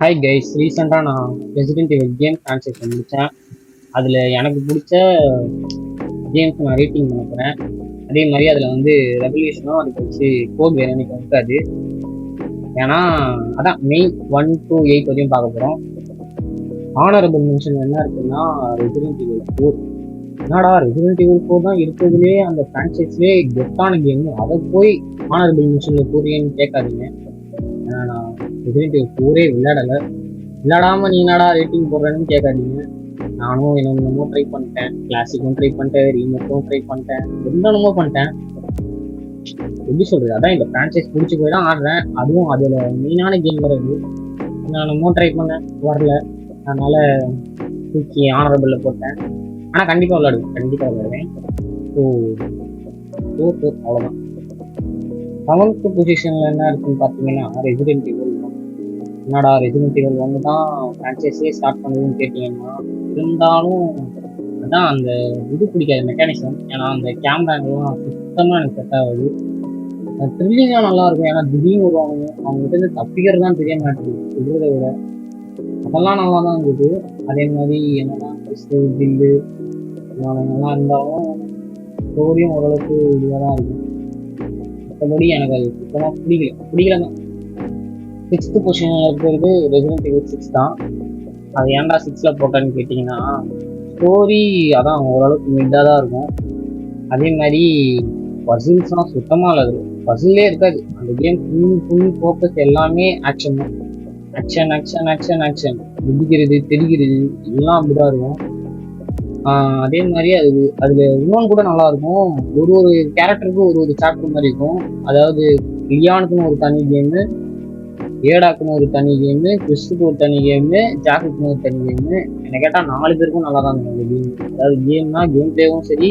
Hi guys, ரீசெண்டாக நான் resident இவல் game ஃப்ரான்ச்சைஸை முடித்தேன். அதில் எனக்கு பிடிச்ச கேம்ஸ் நான் ரேட்டிங் பண்ண போகிறேன். அதே மாதிரி அதில் வந்து ரெவல்யூஷனும் அதுக்கு வச்சு கோட் வேறு எனக்கு இருக்காது. ஏன்னா அதான் மெயின் 1 to 8 வரையும் பார்க்க போகிறோம். ஆனரபிள் மென்ஷன் என்ன இருக்குன்னா ரெசிடென்ட் இவல் 4. என்னடா ரெசிடென்ட் இவல் 4 தான் இருக்கிறதுலே அந்த ஃப்ரான்ச்சைஸ்லேயே கெத்தான கேம், அதை போய் ஆனரபிள் மென்ஷனில் போறீங்கன்னு கேட்காதீங்க. ஏன்னா நான் ரெசிடென்ட் இவல் 4 விளையாடாம நீ என்னடா ரேட்டிங் போடுறேன்னு கேட்காதீங்க. நானும் என்னென்னமோ ட்ரை பண்ணிட்டேன், கிளாசிக்கும் ட்ரை பண்ணிட்டேன், ரீமேக்கும் ட்ரை பண்ணிட்டேன், என்னென்னமோ பண்ணிட்டேன். எப்படி சொல்றது, அதான் இந்த ஃப்ரான்ச்சைஸ் பிடிச்சி போய் தான் ஆடுறேன். அதுவும் அதில் மெயினான கேம் வருது. என்னென்னமோ ட்ரை பண்ணேன், வரல. அதனால தூக்கி ஆனரபிளில் போட்டேன். ஆனால் கண்டிப்பாக விளையாடுவேன். ஸோ அவ்வளோதான். 7th பொசிஷனில் என்ன இருக்குன்னு பார்த்தீங்கன்னா ரெசிடென்ட் இவல் 1. என்னடா ரெசிடென்ட் இவல் 1 தான் ஃப்ரான்ச்சைஸே ஸ்டார்ட் பண்ணுதுன்னு கேட்டிங்கன்னா, இருந்தாலும் அதான் அந்த இது பிடிக்காத மெக்கானிசம். ஏன்னா அந்த கேமராங்கெல்லாம் சுத்தமாக எனக்கு செட் ஆகுது. த்ரில்லிங்காக நல்லா இருக்கும். ஏன்னா திடீர்னு வருவாங்க, அவங்க கிட்ட தப்பிக்கிறது தான் தெரிய மாட்டேங்குது சொல்கிறத விட. அதெல்லாம் நல்லா தான் இருந்தது. அதே மாதிரி என்னன்னா ஜில்லு நல்லா இருந்தாலும் ஸ்டோரியும் ஓரளவுக்கு இதுவாக தான் இருக்கும். மற்றபடி எனக்கு அது சுத்தமாக பிடிக்கல தான். 6th பொசிஷனில் இருக்கிறது ரெசிடென்ட் இவல் 6 தான். அது ஏன்டா 6ல் போட்டேன்னு கேட்டிங்கன்னா, ஸ்டோரி அதான் ஓரளவுக்கு மிட்டாக தான் இருக்கும். அதே மாதிரி பசில்ஸ்லாம் சுத்தமாக இல்லை, பசிலே இருக்காது. அந்த கேம் ஃபுல் ஃபோக்கஸ் எல்லாமே ஆக்ஷன் தான். ஆக்ஷன் இடிக்கிறது, தெடிக்கிறது எல்லாம் அப்படிதான் இருக்கும். அதே மாதிரி அதில் இன்னொன்று கூட நல்லா இருக்கும். ஒரு கேரக்டருக்கும் ஒரு சாப்டர் மாதிரி இருக்கும். அதாவது லியானுக்குன்னு ஒரு தனி கேமு, ஏடாக்குன்னு ஒரு தனி கேமு, கிறிஸ்டுக்கு ஒரு தனி கேமு, ஜாக்குன்னு ஒரு தனி கேமு. என்னை கேட்டால் 4 பேருக்கும் நல்லா தான் இருந்தது கேம். அதாவது கேம் பிளேவும் சரி,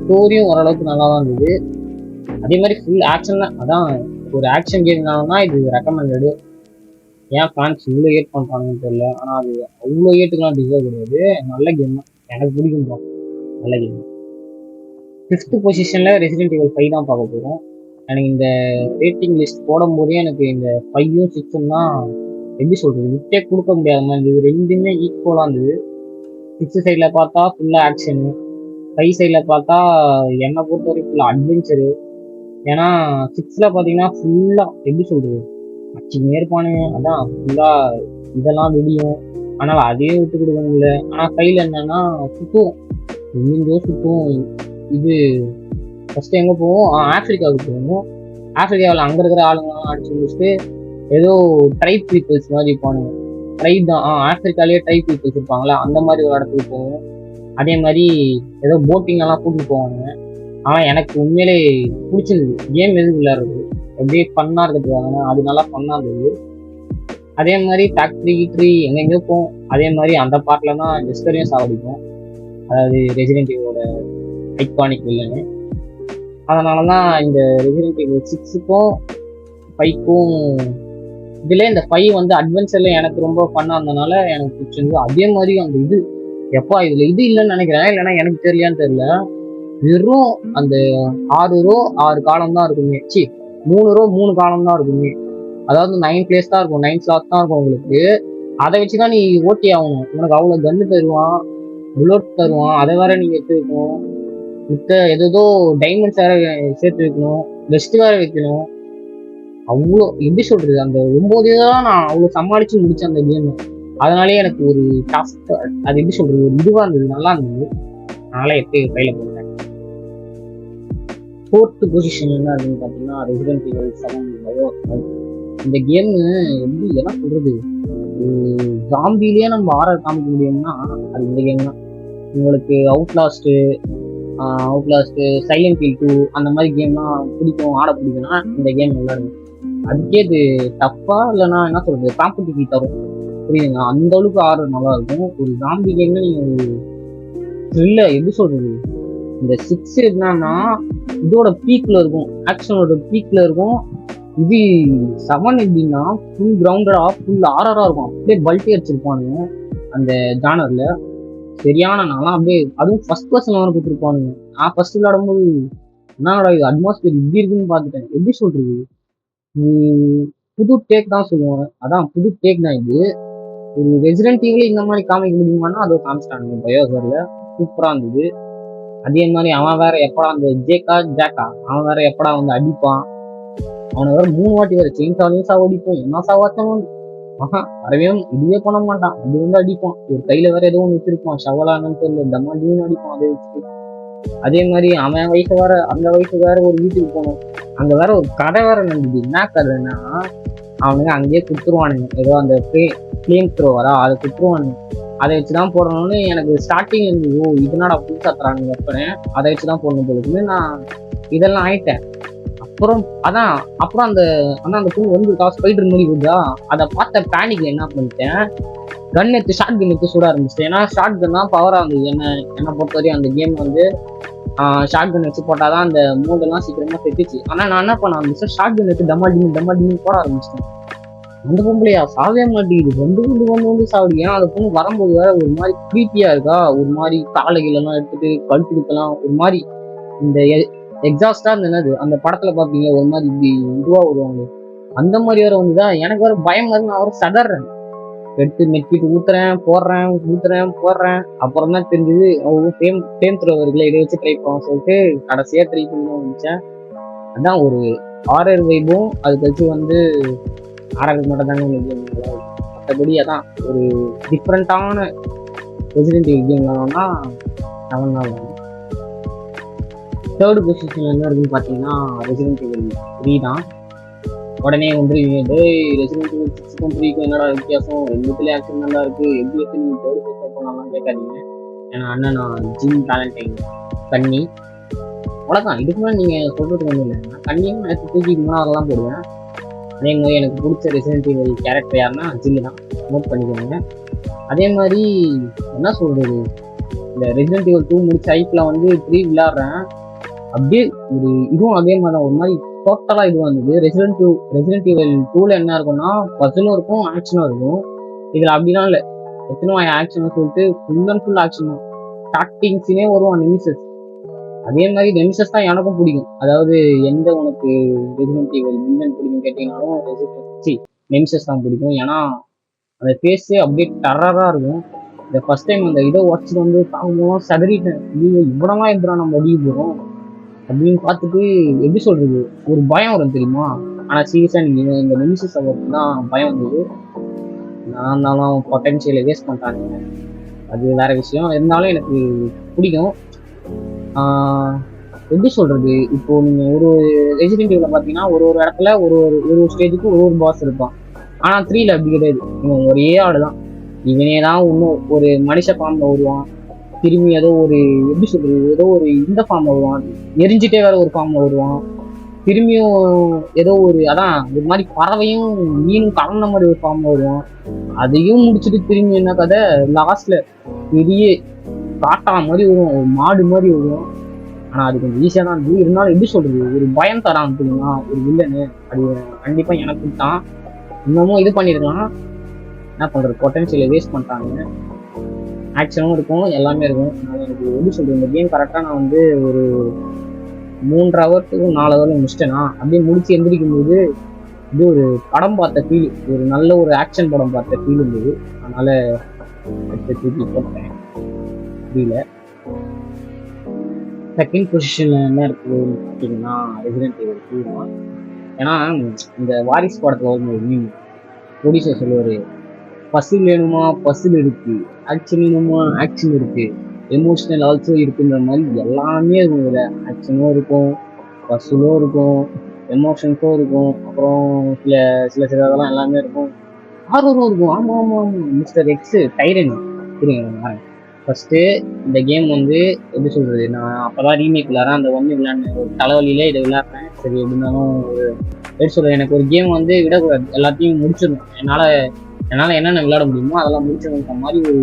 ஸ்டோரியும் ஓரளவுக்கு நல்லா தான் இருந்தது. அதே மாதிரி ஃபுல் ஆக்ஷன் தான். அதான் ஒரு ஆக்ஷன் கேம்னால இது ரெக்கமெண்டடு. ஏன் ஃபேன்ஸ் இவ்வளோ ஏட் பண்ணுறாங்கன்னு தெரியல. ஆனால் அது அவ்வளோ ஏட்டுக்கெல்லாம் டிசர்வ் கிடையாது. நல்ல கேம் தான், எனக்கு பிடிக்கும் தான், நல்ல கேம். 5th பொசிஷனில் ரெசிடென்ட் இவல் 5 தான் பார்க்க போகிறோம். எனக்கு இந்த ரேட்டிங் லிஸ்ட் போடும் போதே எனக்கு இந்த 5ம் 6ம் தான் எப்படி சொல்கிறது, விட்டே கொடுக்க முடியாத மாதிரி இருந்தது. ரெண்டுமே ஈக்குவலாக இருந்தது. 6 சைடில் பார்த்தா ஃபுல்லாக ஆக்ஷனு, 5 சைடில் பார்த்தா என்னை பொறுத்த வரைக்கும் ஃபுல்லாக அட்வென்ச்சரு. ஏன்னா 6ல் பார்த்தீங்கன்னா ஃபுல்லாக எப்படி சொல்கிறது, அச்சுமே இருப்பானுங்க. அதான் ஃபுல்லாக இதெல்லாம் வெடியும், ஆனால் அதையும் விட்டு கொடுக்க முடியல. ஆனால் 5ல் என்னன்னா சுற்றுவோம், எங்கெங்கோ சுற்றுவோம். இது ஃபஸ்ட்டு எங்கே போவோம், ஆஃப்ரிக்காவுக்கு போவோம். ஆஃப்ரிக்காவில் அங்கே இருக்கிற ஆளுங்கெல்லாம் அடிச்சு முடிச்சுட்டு ஏதோ ட்ரைப் பீப்புள்ஸ் மாதிரி இருப்பானுங்க. ட்ரைப் தான், ஆஃப்ரிக்காலேயே ட்ரைப் பீப்புள்ஸ் இருப்பாங்களா, அந்த மாதிரி ஒரு இடத்துக்கு போவோம். அதே மாதிரி ஏதோ போட்டிங்கெல்லாம் கூட்டிட்டு போவாங்க. ஆனால் எனக்கு உண்மையிலே பிடிச்சிருந்தது கேம் எதுவும் விளையாடுறது, எப்படியே ஃபன்னாக இருக்கிறதுக்காக அது நல்லா ஃபன்னாக இருந்தது. அதே மாதிரி ஃபேக்ட்ரி எங்கெங்கேயோ போவோம். அதே மாதிரி அந்த பார்ட்டில் தான் ஜெஸ்கரையும் சாவடிக்கும், அதாவது ரெசிடென்ட் இவலோட ஐகானிக் வில்லனு. அதனால தான் இந்த ரெசிடென்ட் இவல் 6க்கும் 5க்கும் இதில் இந்த 5 வந்து அட்வென்ச்சரில் எனக்கு ரொம்ப ஃபன்னாக இருந்ததுனால எனக்கு பிடிச்சிருந்தது. அதே மாதிரி அந்த இது எப்பா இதில் இது இல்லைன்னு நினைக்கிறேன், இல்லைன்னா எனக்கு தெரியலையான்னு தெரியல. வெறும் அந்த 6 ரோ 6 காலம் தான் இருக்குமே, 3 ரோ 3 காலம் தான் இருக்குமே. அதாவது 9 பிளேஸ் தான் இருக்கும், 9 ஸ்லாட் தான் இருக்கும் உங்களுக்கு. அதை வச்சுதான் நீ ஓட்டி ஆகணும். உனக்கு அவ்வளோ கன்று தருவான், புல்லட் தருவான், அதை வேற நீங்க எடுத்து வைக்கணும். மித்த ஏதோ டைமண்ட்ஸ் வேற சேர்த்து வைக்கணும், வெஸ்ட் வேற வைக்கணும். அவ்வளோ எப்படி சொல்றது, அந்த 9 தான் நான் அவ்வளோ சமாளிச்சு முடிச்சேன் அந்த கேம். அதனாலேயே எனக்கு ஒரு டாஸ்க், அது எப்படி சொல்றது, ஒரு இதுவா இருந்தது, நல்லா இருந்தது. அதனால எப்படி கையில போட்டேன். 4th பொசிஷன் என்ன இருக்குன்னு பார்த்தீங்கன்னா ரெசிடென்ட் இவல் 7. இந்த கேம் எப்படி என்ன சொல்றது, ஜாம்பிலேயே நம்ம ஆர்டர் காமிக்க முடியும்னா அது இந்த கேம் தான். உங்களுக்கு அவுட்லாஸ்ட்டு, சைலண்ட் ஹில் 2 அந்த மாதிரி கேம்லாம் பிடிக்கும், ஆட பிடிக்கும்னா இந்த கேம் நல்லா இருக்கும். அதுக்கே இது டஃப்பா இல்லைன்னா என்ன சொல்றது, காம்படிட்டிவ் தரும், புரியுதுங்களா? அந்த அளவுக்கு ஆர்டர் நல்லா இருக்கும். ஒரு ஜாம்பி கேம்ல நீங்க ஒரு த்ரில்ல எப்படி சொல்றது, இந்த 6 என்னன்னா இதோட பீக்ல இருக்கும், ஆக்ஷனோட பீக்ல இருக்கும். இது 7 எப்படின்னா ஃபுல் கிரவுண்டடா ஃபுல் ஆர்ஆரா இருக்கும், அப்படியே பல்ட்டி அடிச்சிருப்பானுங்க அந்த ஜானர்ல. சரியான நாளாம் அப்படியே, அதுவும் ஃபர்ஸ்ட் பர்சன் வர கொடுத்துருப்பானுங்க. நான் ஃபர்ஸ்ட் விளையாடும்போது என்னடா இது அட்மாஸ்பியர் இப்படி இருக்குன்னு பார்த்துட்டேன். எப்படி சொல்றது, புது டேக் தான் சொல்லுவாங்க. அதான் புது டேக் தான் இது. ஒரு ரெசிடென்ட் ஈவில் இந்த மாதிரி காமிக்க முடியுமான்னா அது காமிச்சிட்டானுங்க பயோசர்ல. சூப்பரா இருந்தது. அதே மாதிரி அவன் வேற எப்படா அந்த ஜாக்கா அவன் வேற எப்படா வந்து அடிப்பான். அவனை வேற 3 வாட்டி வேற செயின் சாவ அடிப்போம். என்ன சாவாச்சனும் வரவே இதுவே பண்ண மாட்டான். அது வந்து அடிப்பான். ஒரு கையில வேற ஏதோ ஒன்று வச்சிருப்பான். ஷவலான்னு தெரியல. டமாண்டின்னு அடிப்பான் அதை வச்சுட்டு. அதே மாதிரி அவன் வயசு வேற அந்த வயசு வேற ஒரு வீட்டுக்கு போகணும். அங்க வேற ஒரு கடை வேற நடந்தது. என்ன கதைன்னா அவனுங்க அங்கேயே குடுத்துருவானுங்க. ஏதோ அந்த ஃபிளேம் த்ரோவரா அதை குடுத்துருவானுங்க. அதை வச்சுதான் போடணும்னு எனக்கு ஸ்டார்டிங் இருந்து இதனால புதுசா தரானுங்க வெப்பனே அதை வச்சுதான் போடணும் போலுக்குன்னு நான் இதெல்லாம் ஆயிட்டேன். அப்புறம் அந்த பூ வந்து ஸ்பைடர் மாதிரி இருக்குதா அதை பார்த்த பேனிக்ல என்ன பண்ணிட்டேன், கன் எடுத்து ஷார்ட் கன் எடுத்து சுட ஆரம்பிச்சிட்டேன். ஏன்னா ஷார்ட் கன் தான் பவரா இருந்தது. என்ன பொறுத்தவரையும் அந்த கேம் வந்து ஷார்ட் கன் வச்சு போட்டாதான் அந்த மூடெல்லாம் சீக்கிரமா செத்துச்சு. ஆனா நான் என்ன பண்ண ஆரம்பிச்சேன், ஷார்ட் கன் எடுத்து டமாடின்னு போட ஆரம்பிச்சிட்டேன். அந்த பொம்பளையா சாவே மாட்டேங்குது, வந்து சாவுது. ஏன்னா அந்த பொண்ணு வரும்போது வேற ஒரு மாதிரி க்ரீப்பியா இருக்கா, ஒரு மாதிரி காலைகள் எல்லாம் எடுத்துட்டு கழுத்துக்கிட்டலாம் ஒரு மாதிரி இந்த எக்ஸாஸ்டா இருந்தது. அந்த படத்துல பாப்பீங்க ஒரு மாதிரி இப்படி இதுவா வருவாங்க, அந்த மாதிரி வேற வந்துதா. எனக்கு வேற பயம் வருது. நான் வர சதறேன், எடுத்து நெட்டிட்டு ஊத்துறேன் போடுறேன். அப்புறம் தான் தெரிஞ்சது அவங்க ஃபேம் த்ரோவர்களை இதை வச்சு ட்ரை பண்ண சொல்லிட்டு கடைசியா ட்ரை பண்ண நினைச்சேன். அதான் ஒரு ஹாரர் வைபும் அது கழிச்சு வந்து ஹாரர் மட்டும் தாங்க மற்றபடி அதான் ஒரு டிஃப்ரெண்டான ரெசிடென்ட் ஈவில் கேம் விளாடணும்னா 7 நாள். தேர்டு பொசிஷன்ல என்ன இருக்குன்னு பார்த்தீங்கன்னா ரெசிடென்ட் ஈவில் 3 தான். உடனே வந்து ரெசிடென்ட் ஈவில் 6க்கும் 3க்கும் என்னடா வித்தியாசம், ரெண்டுத்துலேயே ஆக்ஷன் நல்லா இருக்கு, எப்படி எப்படி நீங்கள் தேர்டு பொசிஷன் போனாலும் கேட்காதீங்க. ஏன்னா அண்ணன் நான் ஜிம் டேலண்டைன் கண்ணி அவ்வளோதான். இதுக்கு மேலே நீங்கள் சொல்கிறது ஒன்றும் இல்லை. நான் கண்ணியும் எனக்கு தூக்கி அதெல்லாம் போடுவேன். அதே மாதிரி எனக்கு பிடிச்ச ரெசிடென்ட் ஈவில் கேரக்டர் யாருன்னா ஜில்லு தான், நோட் பண்ணிக்கோங்க. அதே மாதிரி என்ன சொல்றது, இந்த ரெசிடென்ட் ஈவில் 2 முடிச்ச ஐப்பில் வந்து 3 விளையாடுறேன். அப்படியே ஒரு இதுவும் அதே மாதிரி தான் ஒரு மாதிரி டோட்டலாக இதுவாக இருந்தது. ரெசிடென்ட் ஈவில் 2ல என்ன இருக்கும்னா பசிலும் இருக்கும் ஆக்ஷனும் இருக்கும். இதில் அப்படிலாம் இல்லை, எத்தனோ ஆக்ஷன் சொல்லிட்டு ஃபுல் அண்ட் ஃபுல் ஆக்ஷன் தான். ஸ்டார்டிங் சீனே வருவான் நெமிசஸ். அதே மாதிரி நெமிசஸ் தான் எனக்கும் பிடிக்கும். அதாவது எந்த உனக்கு ரெசிடென்ட் ஈவில் வில்லன் பிடிக்கும் கேட்டீங்கன்னாலும் நெமிசஸ் தான் பிடிக்கும். ஏன்னா அந்த ஃபேஸே அப்படியே டெரரா இருக்கும். இந்த ஃபர்ஸ்ட் டைம் அந்த இதை உடச்சிட்டு வந்து பார்க்கும்போது சதறிட்டேன், இவ்வளவா எப்படா நம்ம அடிக்க போகிறோம் அப்படின்னு பார்த்துட்டு எப்படி சொல்றது ஒரு பயம் வரும் தெரியுமா. ஆனால் சீரியஸா நீங்க இந்த நெமிசஸ் தான் பயம் வந்தது. நான் இருந்தாலும் பொட்டன்ஷியலை வேஸ்ட் பண்ணிட்டாங்க, அது வேற விஷயம். இருந்தாலும் எனக்கு பிடிக்கும். எப்படி சொல்றது, இப்போ நீங்க ஒரு ரெசிடென்ட் ஈவில்ல பாத்தீங்கன்னா ஒரு இடத்துல ஒரு ஸ்டேஜுக்கு ஒரு பாஸ் இருப்பான். ஆனா 3ல அப்படி கிடையாது. இவன் ஒரே ஆளுதான். இவனே தான் இன்னும் ஒரு மனுஷ ஃபார்ம்ல வருவான், திரும்பி ஏதோ ஒரு எப்படி சொல்றது ஏதோ ஒரு இந்த ஃபார்ம்ல வருவான், எரிஞ்சிட்டே வேற ஒரு ஃபார்ம்ல வருவான், திரும்பியும் ஏதோ ஒரு அதான் ஒரு மாதிரி பறவையும் மீனும் கலந்த மாதிரி ஒரு ஃபார்ம்ல வருவான். அதையும் முடிச்சுட்டு திரும்பி என்ன கதை லாஸ்ட்ல பெரிய காட்டா மாதிரி வரும், ஒரு மாடு மாதிரி வரும். ஆனா அது கொஞ்சம் ஈஸியா தான் இருந்தது. இருந்தாலும் எப்படி சொல்றது ஒரு பயம் தரான் தெரியுமா ஒரு வில்லனு. அது கண்டிப்பா எனக்கு தான் இன்னமும் இது பண்ணிருக்கலாம். என்ன பண்றது, பொட்டன்ஷியலை வேஸ்ட் பண்ணிட்டாங்க. ஆக்ஷனும் இருக்கும் எல்லாமே இருக்கும். அதனால எனக்கு எப்படி சொல்றது இந்த கேம் கரெக்டா நான் வந்து ஒரு 3 ஹவருக்கு 4 ஹவர்ல முடிச்சிட்டேன்னா அப்படியே முடிச்சு எந்திரிக்கும் போது இது ஒரு படம் பார்த்த ஃபீல், ஒரு நல்ல ஒரு ஆக்ஷன் படம் பார்த்த ஃபீல் இருந்தது. அதனால தூக்கி போட்டேன். புரியல. செகண்ட் பொசிஷன்ல என்ன இருக்குது பார்த்தீங்கன்னா ரெசிடென்ட் ஈவில் 2 தான். ஏன்னா இந்த வாரிஸ் படத்துல வரும்போது ப்ரொடியூசர் சொல்லுவாரு, பசில் வேணுமா பசில் இருக்கு, ஆக்ஷன் வேணுமா ஆக்ஷன் இருக்கு, எமோஷனல் ஆல்சோ இருக்குன்ற மாதிரி எல்லாமே இருக்கும். இதில் ஆக்ஷனும் இருக்கும், பசிலும் இருக்கும், எமோஷன்ஸும் இருக்கும், அப்புறம் சில இதெல்லாம் எல்லாமே இருக்கும், ஹாரரும் இருக்கும். ஆமா ஆமா ஆமா மிஸ்டர் எக்ஸ் டைரன் புரியுங்க. ஃபர்ஸ்ட் இந்த கேம் வந்து எப்படி சொல்றது, நான் அப்பதான் ரீமேக் விளையாடுறேன். அந்த ஒன்று விளையாடுறேன் ஒரு தலைவலியில இதை விளையாடுறேன். சரி எப்படின்னாலும் ஒரு எப்படி சொல்றது, எனக்கு ஒரு கேம் வந்து விடக்கூடாது, எல்லாத்தையும் முடிச்சிடணும். என்னால் என்னென்ன விளையாட முடியுமோ அதெல்லாம் முடிச்சிடணுன்ற மாதிரி ஒரு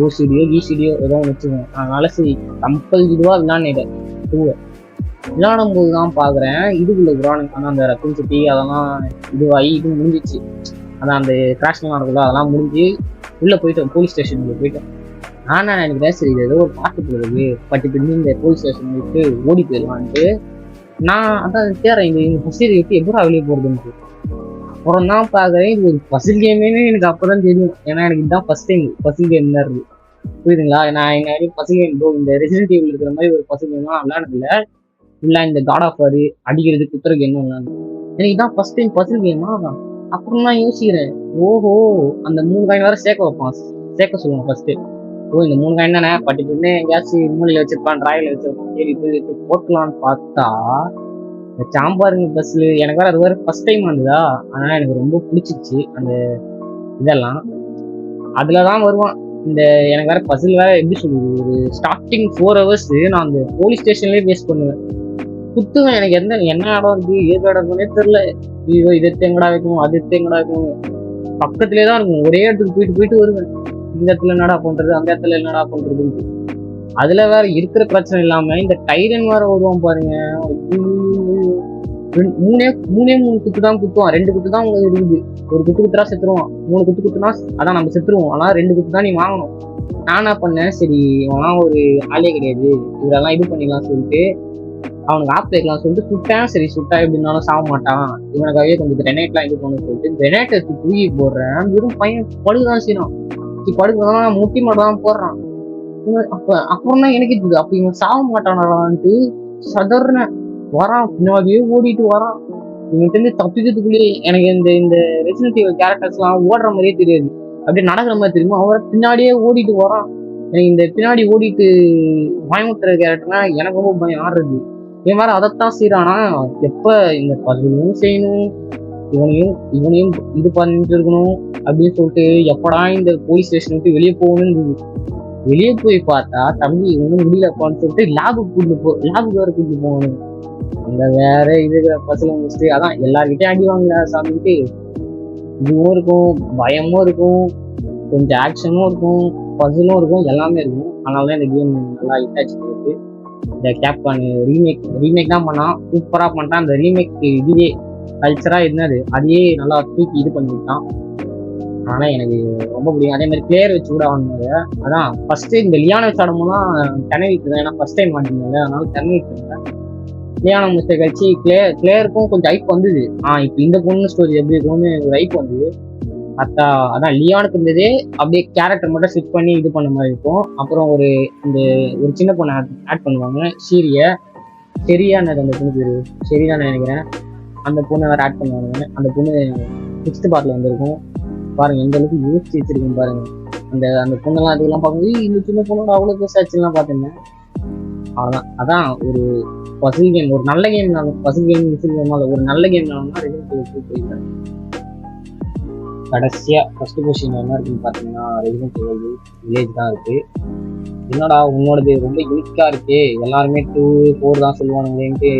ஓசிடியோ கிசிடியோ ஏதோ வச்சுக்கணும். அதனால சரி கம்பல் இதுவாக விளையாடுனேன். விளையாடும் போது தான் பார்க்குறேன் இதுக்குள்ள குரானுக்கு. ஆனால் அந்த ரத்தம் சுட்டி அதெல்லாம் இதுவாகி இது முடிஞ்சிச்சு. அதான் அந்த கிராஷ்லாம் நடக்குள்ள அதெல்லாம் முடிஞ்சு உள்ளே போயிட்டோம், போலீஸ் ஸ்டேஷனுக்குள்ள போயிட்டோம். நான் நினைக்கிறேன் சரி ஏதோ ஒரு பாட்டு போடுறது பட்டு பிடிச்சி இந்த போலீஸ் ஸ்டேஷன் விட்டு ஓடி போயிடலான்ட்டு நான் அதான் தேறேன். இந்த ஃபர்ஸ்ட் இயர் விட்டு எப்படா வெளியே போகிறதுன்ட்டு அப்புறம் தான் பார்க்குறேன் இது ஒரு பசில் கேமே எனக்கு அப்பதான் தெரியும். ஏன்னா எனக்கு இதுதான் ஃபர்ஸ்ட் டைம் பசில் கேம் தான் இருக்கு. புரியுதுங்களா? நான் என்ன வரையும் பசில் கேம் இந்த ரெசிடென்ட் ஈவில் இருக்கிற மாதிரி ஒரு பசில் கேம்லாம் விளையாடுறதில்ல. ஃபுல்லா இந்த காட் ஆஃப் வார் அடிக்கிறது குத்துறது என்ன விளையாடு. எனக்கு இதான் ஃபர்ஸ்ட் டைம் பசில் கேமா. அப்புறம் நான் யோசிக்கிறேன், ஓஹோ அந்த 3 காயின் வேற சேர்க்க வைப்பான், சேர்க்க சொல்லுவான் ஃபர்ஸ்ட். ஓ இந்த 3 காயின் தானே பட்டி பொண்ணு எங்கேயாச்சும் மூலையில வச்சிருப்பான், டிராயில வச்சிருப்பான், சரி போய் போட்டலான்னு பார்த்தா இந்த சாம்பாருங்க பஸ்ல எனக்கு வேற அது வேற ஃபர்ஸ்ட் டைம் வந்ததா. அதனால எனக்கு ரொம்ப பிடிச்சிச்சு அந்த இதெல்லாம். அதுலதான் வருவான் இந்த எனக்கு வேற பசில் வேற எப்படி சொல்லுது, ஒரு ஸ்டார்டிங் 4 hours நான் அந்த போலீஸ் ஸ்டேஷன்லயே பேஸ் பண்ணுவேன். குத்துவேன், எனக்கு என்ன இடம் இருக்கு ஏது இடம் இருக்குன்னே தெரியல. ஐயோ இது எங்கடா வைக்கணும் அது எங்கடா வைக்கணும், பக்கத்துலேயே தான் இருக்கும். ஒரே இடத்துக்கு போயிட்டு வருவேன். இந்த இடத்துல என்னடா பண்றது அந்த இடத்துல என்னடா பண்றதுன்ட்டு. அதுல வேற இருக்கிற பிரச்சனை இல்லாம இந்த டைரன் வேற வருவான் பாருங்க. மூணே குத்து தான் குத்துவான். 2 குத்து தான் உங்களுக்கு இருக்குது. ஒரு குத்து குத்துறா செத்துருவான், 3 குத்து குத்துனா அதான் நம்ம செத்துருவோம். ஆனா 2 குத்து தான் நீ வாங்கணும். நான் என்ன பண்ணேன், சரி இவெல்லாம் ஒரு ஆளே கிடையாது, இதெல்லாம் இது பண்ணிடலாம் சொல்லிட்டு அவனுக்கு ஆப் வைக்கலாம் சொல்லிட்டு சுட்டேன். சரி சுட்டா எப்படி இருந்தாலும் சாக மாட்டான், இவனுக்காகவே கொஞ்சம் கிரெனேட்லாம் இது பண்ண சொல்லிட்டு கிரெனேட் எடுத்து தூக்கி போடுறேன். வெறும் பையன் படுக்குதான் செய்யறான், படுக்குதான் முட்டி மட்டும் தான் போடுறான். அப்புறம் தான் எனக்கு இருக்குது அப்ப இவன் சாக மாட்டானான்ட்டு சதர்ன வரான், பின்னாடியே ஓடிட்டு வரான். இவன்ட்டு இருந்து தப்பிக்கிறதுக்குள்ளேயே எனக்கு இந்த ரெசிடென்ட் ஈவில் கேரக்டர்ஸ் எல்லாம் ஓடுற மாதிரியே தெரியாது, அப்படியே நடக்கிற மாதிரி தெரியுமா. அவரை பின்னாடியே ஓடிட்டு வரான். எனக்கு இந்த பின்னாடி ஓடிட்டு பயமுத்துற கேரக்டர்னா எனக்கு ரொம்ப பயம் ஆடுறது. இவன் வேற அதைத்தான் செய்யறானா, எப்ப இந்த பல்லும் செய்யணும், இவனையும் இது பண்ணிட்டு இருக்கணும் அப்படின்னு சொல்லிட்டு எப்படா இந்த போலீஸ் ஸ்டேஷன் விட்டு வெளியே போகணும்னு. வெளியே போய் பார்த்தா தம்பி ஒன்றும் முடியலப்பான்னு சொல்லிட்டு லேபுக்கு வேற கூட்டு போகணும். அங்க வேற இது பசங்க முடிச்சுட்டு அதான் எல்லார்கிட்டயும் அடி வாங்கல சாப்பிட்டு. இதுவும் இருக்கும், பயமும் இருக்கும், கொஞ்சம் ஆக்ஷனும் இருக்கும், பசிலும் இருக்கும், எல்லாமே இருக்கும். அதனாலதான் இந்த கேம் நல்லா ஹிட் இருக்கு. இந்த கேப்கான் ரீமேக் தான் பண்ணான், சூப்பரா பண்ணிட்டான். அந்த ரீமேக் இதுவே கல்ச்சரா இருந்தது, அதையே நல்லா தூக்கி இது பண்ணிவிட்டான். ஆனா எனக்கு ரொம்ப பிடிக்கும். அதே மாதிரி பிளேயர் வச்சு கூட ஆகணும். அதான் ஃபர்ஸ்ட் இந்த லியானை வச்சு ஆடும்போதுலாம் தெனவிட்டு இருந்தேன், ஏன்னா ஃபர்ஸ்ட் டைம் ஆடினாங்க, அதனால தெனவிட்டு இருந்தேன். லியானை முடிச்ச கழிச்சு பிளேயருக்கும் கொஞ்சம் ஐப் வந்தது. இப்ப இந்த பொண்ணு ஸ்டோரி எப்படி இருக்கும்னு ஒரு ஐப் வந்தது. அதான் லியானுக்கு இருந்ததே அப்படியே கேரக்டர் மட்டும் ஸ்விட்ச் பண்ணி இது பண்ண மாதிரி இருக்கும். அப்புறம் ஒரு சின்ன பொண்ணை ஆட் பண்ணுவாங்க, சரியானது அந்த பொண்ணு பேரு சரிதான் நினைக்கிறேன். அந்த பொண்ணை வேற ஆட் பண்ணுவாங்க. அந்த பொண்ணு 6th பார்ட்ல வந்திருக்கும். பாருங்க எந்த அளவுக்கு யோசிச்சு வச்சிருக்கேன் பாருங்க. அந்த பொண்ணெல்லாம் அதுக்கெல்லாம் பார்க்கும்போது இந்த சின்ன பொண்ணோட அவ்வளவு பேசாச்சுலாம் பார்த்துருந்தேன். அதான் ஒரு பசில் கேம், ஒரு நல்ல கேம். பசில் கேம் ஒரு நல்ல கேம் போயிருக்கேன். கடைசியா ஃபர்ஸ்ட் பொசிஷன் என்ன இருக்குன்னு பாத்தீங்கன்னா ரெசிடென்ட் ஈவில் வில்லேஜ் தான் இருக்கு. என்னடா உன்னோடது ரொம்ப யூனிக்கா இருக்கு, எல்லாருமே 2, 4 தான் சொல்லுவானுங்களேன்ட்டு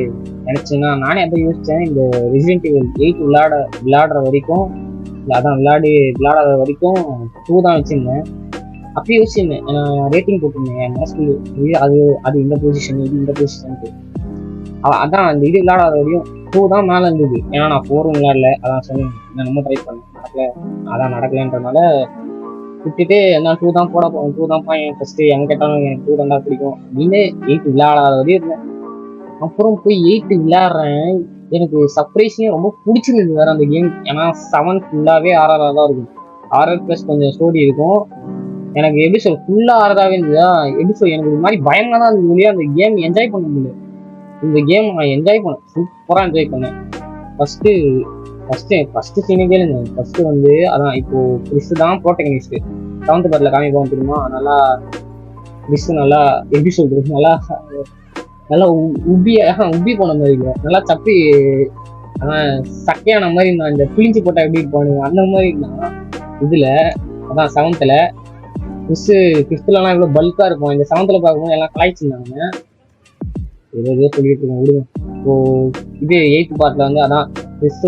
நினைச்சேன்னா நானே அப்ப யோசிச்சேன். இந்த ரெசிடென்ட் ஈவில் 8 விளையாடுற வரைக்கும் அதான் விளையாடாத வரைக்கும் 2 தான் வச்சிருந்தேன். அப்பயே யோசிச்சிருந்தேன், ரேட்டிங் போட்டிருந்தேன் அது இந்த பொசிஷன் இது இந்த பொசிஷனுக்கு. அதான் அந்த இது விளையாடாத வரையும் 2 தான் மேல இருந்தது. ஏன்னா நான் 4 விளையாடல, அதான் சொன்னேன் நான் ரொம்ப ட்ரை பண்ணேன், நடக்கலன்றனால விட்டுட்டு நான் 2 தான் போட போவேன். 2 தான் என் ஃபர்ஸ்ட் எங்க கேட்டாலும் எனக்கு 2 தான்டா பிடிக்கும் அப்படின்னு 8 விளையாடாத வரையும் இருந்தேன். அப்புறம் போய் 8 விளையாடுறேன். எனக்கு சர்ப்ரைஸிங் ரொம்ப பிடிச்சிருந்தது வேற அந்த கேம். ஏன்னா 7 ஃபுல்லாவே ஆர்ஆரா தான் இருக்கும், ஆர்ஆர் பிளஸ் கொஞ்சம் ஸ்டோரி இருக்கும். எனக்கு எப்படி சொல்ல ஃபுல்லா ஆர்ஆராவே இருந்ததா, எப்படி சொல்ல எனக்கு இது மாதிரி பயமா தான் இருந்தது இல்லையா. அந்த கேம் என்ஜாய் பண்ண முடியல. இந்த கேம் நான் என்ஜாய் பண்ணேன், சூப்பரா என்ஜாய் பண்ணேன். ஃபர்ஸ்ட் சீனே கேளுங்க. ஃபர்ஸ்ட் அதான் இப்போ கிறிஸ் தான் ப்ரோட்டகனிஸ்ட். 7th பார்ட்ல காமிப்பான் தெரியுமா, நல்லா கிறிஸ் நல்லா எப்படி சொல்றது நல்லா உப்பி போன மாதிரி இல்லை, நல்லா சப்பி சக்கையான மாதிரி நான் இந்த பிழிஞ்சு போட்டா எப்படி இருப்பானு அந்த மாதிரி இருந்தான் இதுல. அதான் 7th கிறிஸ்துலாம் இவ்வளவு பல்கா இருக்கும். இந்த 7th பார்க்கும்போது எல்லாம் கலாய்ச்சிருந்தாங்க, ஏதோ சொல்லிட்டு இருக்கோம் விடுங்க. இப்போ இது 8th பார்ட்ல அதான் கிறிஸ்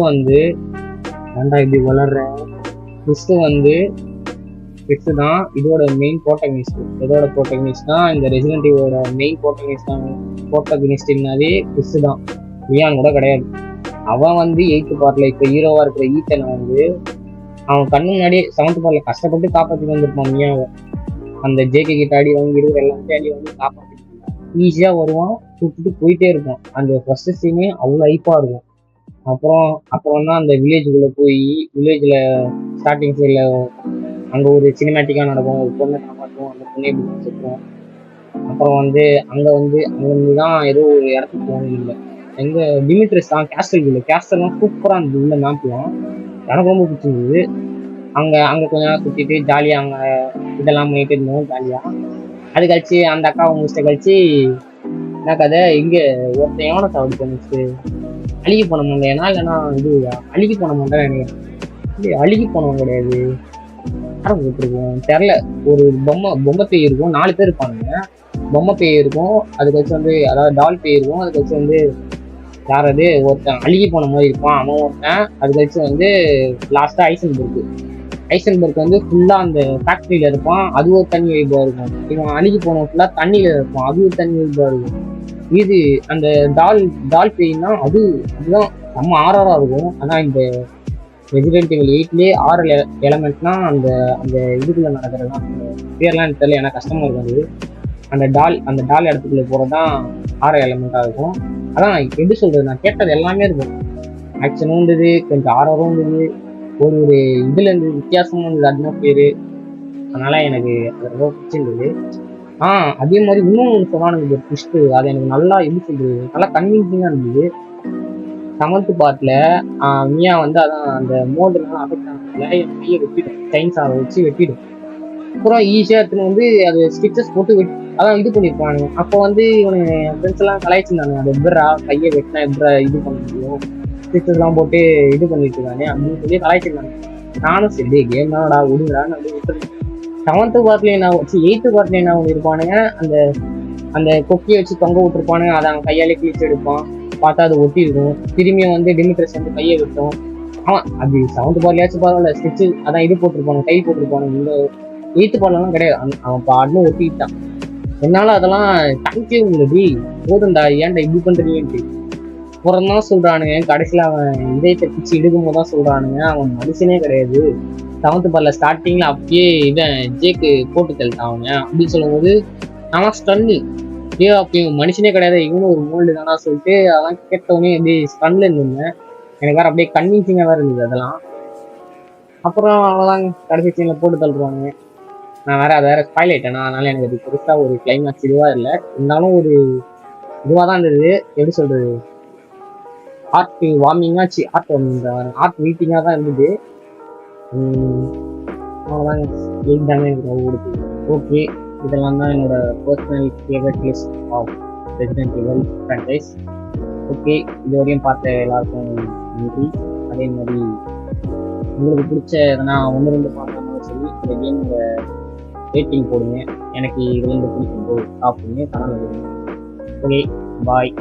ஏன்டா இப்படி வளர்றேன். கிறிஸ் தான் இதோட மெயின் ப்ரோட்டகனிஸ்ட். இதோட ப்ரோட்டகனிஸ்ட் தான் இந்த ரெசிடென்ட் ஈவிலோட மெயின் ப்ரோட்டகனிஸ்ட்னாலே கிறிஸ் தான், லியான் கூட கிடையாது. அவன் 8th பார்ட்ல இப்ப ஹீரோவா இருக்கிற ஈத்தனை அவன் கண்ணு முன்னாடியே 7th பார்ட்ல கஷ்டப்பட்டு காப்பாற்றி வந்திருப்பான் மியாவை. அந்த ஜேகே கிட்ட அடி வாங்கி இருக்கிற எல்லாத்தையும் அடி வாங்கி காப்பாற்றிட்டு ஈஸியா வருவான், சுட்டுட்டு போயிட்டே இருப்பான். அந்த ஃபர்ஸ்ட் சீனே அவ்வளவு ஐப்பா இருக்கும். அப்புறம் அப்புறம் தான் அந்த வில்லேஜுக்குள்ள போய் வில்லேஜ்ல ஸ்டார்டிங் சைட்ல அங்க ஒரு சினிமேட்டிக்கா நடக்கும். ஒரு பொண்ணை காப்பாற்றும், அந்த பொண்ணை எப்படி செத்துரும். அப்புறம் அங்கிருந்து தான் ஏதோ ஒரு இடத்துக்கு போகணும் இல்லை எங்க டிமிட்ரிஸ் தான் கேஸ்டல்லாம் சூப்பரா இருந்தது இந்த மேப்லாம். எனக்கு ரொம்ப பிடிச்சிருந்தது. அங்க அங்க கொஞ்ச நேரம் சுத்திட்டு ஜாலியா அங்க இதெல்லாம் பண்ணிட்டு இருந்தோம் ஜாலியா. அது கழிச்சு அந்த அக்காவை முடிச்சிட்ட கழிச்சு என்ன கதை இங்க ஒருத்தன் எவனை சாப்பிட்டு பண்ணிச்சு அழுகி போன மாட்டேனா இல்லைன்னா இது அழுகி போன மாட்டேன் நினைக்கிறேன். அழுகி போனவன் கிடையாது, யாரை போட்டிருக்கோம் தெரில. ஒரு பொம்மை பேய் இருக்கும், 4 பேர் இருப்பானுங்க. பொம்மை பேய் இருக்கும், அதுக்கு வச்சு அதாவது டால் பேய் இருக்கும், அதுக்கு வச்சு யாராவது ஒருத்தன் அழுகி போன மாதிரி இருப்பான் அவன் ஒருத்தன். அதுக்கு வச்சு லாஸ்டா ஐசன்பர்க் ஃபுல்லா அந்த ஃபேக்டரியில இருப்பான், அது ஒரு தனி வைப்பா இருக்கும். இவன் அழுகி போன ஃபுல்லா தண்ணியில இருப்பான், அது ஒரு தனி வைப்பா இருக்கும். இது அந்த டால் பேய்னா அதுதான் நம்ம ஆறாரா இருக்கும். ஆனா இந்த ரெசிடென்ட் இவல் 8லயே 6 எலமெண்ட்னா அந்த அந்த இதுக்குள்ள நடக்கிறது தான். பேர்லாம் எனக்கு தெரியல, எனக்கு கஷ்டமா இருக்கும். அந்த டால் இடத்துக்குள்ள போறதுதான் 6 எலமெண்டா இருக்கும். அதான் எப்படி சொல்றது, நான் கேட்டது எல்லாமே இருக்கும். ஆக்ஷனும் இருந்தது, கொஞ்சம் ஆரரும் இருந்தது, ஒரு இதுல இருந்து வித்தியாசமும் இருந்தது அட்மாஸ்பியரு. அதனால எனக்கு அது ரொம்ப பிடிச்சிருந்தது. அதே மாதிரி இன்னும் சொன்னானுங்க ட்விஸ்ட், அது எனக்கு நல்லா எப்படி சொல்றது, நல்லா கன்வின்சிங்கா இருந்தது. 7th பார்ட்ல மியா அதான் அந்த மோல்டுலாம் அஃபெக்ட் ஆனதுல என் கையை வெட்டிடும், சைன்ஸாவை வச்சு வெட்டிடும். அப்புறம் ஈஸியா எடுத்துன்னு அது ஸ்டிச்சஸ் போட்டு அதான் இது பண்ணிருப்பானுங்க. அப்போ இவனு ஃப்ரெண்ட்ஸ் எல்லாம் கலாய்ச்சிருந்தானுங்க, அது எப்படா கையை வெட்டினா எப்படா இது பண்ண முடியும், ஸ்டிச்சஸ் எல்லாம் போட்டு இது பண்ணிட்டு இருக்கானே அப்படின்னு சொல்லி கலாய்ச்சிருந்தாங்க. நானும் சரி கேம் தானடா விடுங்கடான்னு அப்படி விட்டுருந்தேன். 7th பார்ட்ல என்ன வச்சு 8th பார்ட்ல என்ன பண்ணிருப்பானுங்க, அந்த அந்த கொக்கியை வச்சு தொங்க விட்டுருப்பானுங்க, அதை அவன் கையாலே கிழிச்சு எடுப்பான், பார்த்தா அது ஒட்டி இருக்கும். திரும்பியும் டிமிட்ரஸ் கையை விட்டோம். அது 7th பார்ட்லயாச்சும் பரவாயில்ல, ஸ்டிச்சு அதான் இது போட்டிருப்பானு, கை போட்டிருப்பானு. இந்த 8th பார்ட்லாம் கிடையாது, அவன் பாடலும் ஒட்டிக்கிட்டான். என்னால அதெல்லாம் தாங்கிக்கவே முடியல. போதும்டா, ஏன்டா இப்படி பண்றீங்கன்ட்டு அப்புறம் தான் சொல்றானுங்க. கடைசியில அவன் இதயத்தை பிச்சு இடுக்கும் போதுதான் சொல்றானுங்க அவன் மனுஷனே கிடையாது. 7th பார்ட்ல ஸ்டார்டிங்ல அப்பயே இவன் ஜேக்கு போட்டு தள்ளிட்டான் அவன் அப்படின்னு சொல்லும் போது நான் ஸ்டன்னு. அப்பயும் மனுஷனே கிடையாது, இவனும் ஒரு மோல்டு தானா சொல்லிட்டு அதெல்லாம் கேட்டவனே அப்படியே ஸ்டன்ல இருந்தேன். எனக்கு வேற அப்படியே கன்வின்சிங்கா வேற இருந்தது அதெல்லாம். அப்புறம் அவ்வளோதாங்க, கடைசி சீன்ல போட்டு தள்ளுறாங்க. நான் வேற அதை வேற ஸ்பாயில் ஆயிட்டேன், அதனால எனக்கு அது பெருசா ஒரு கிளைமேக்ஸ் இதுவா இல்லை. இருந்தாலும் ஒரு இதுவாக தான் இருந்தது. எப்படி சொல்றது, ஆர்ட் வார்மிங்காச்சு, ஆர்ட் மீட்டிங்காக தான் இருந்தது. அவ்வளோதாங்க, தாங்க எனக்கு ரொம்ப பிடிச்சது. ஓகே, இதெல்லாம் தான் என்னோட personal favourite list of Resident Evil franchise. Okay, இது வரையும் பார்த்த எல்லாருக்கும் நன்றி. அதே மாதிரி உங்களுக்கு பிடிச்ச எதனா 1-2 பார்க்கணும்னு சொல்லி இந்த கேமோட ரேட்டிங் போடுங்க. எனக்கு இதுலேருந்து பிடிக்கும் டாப் பண்ணி கனவு. ஓகே, பாய்.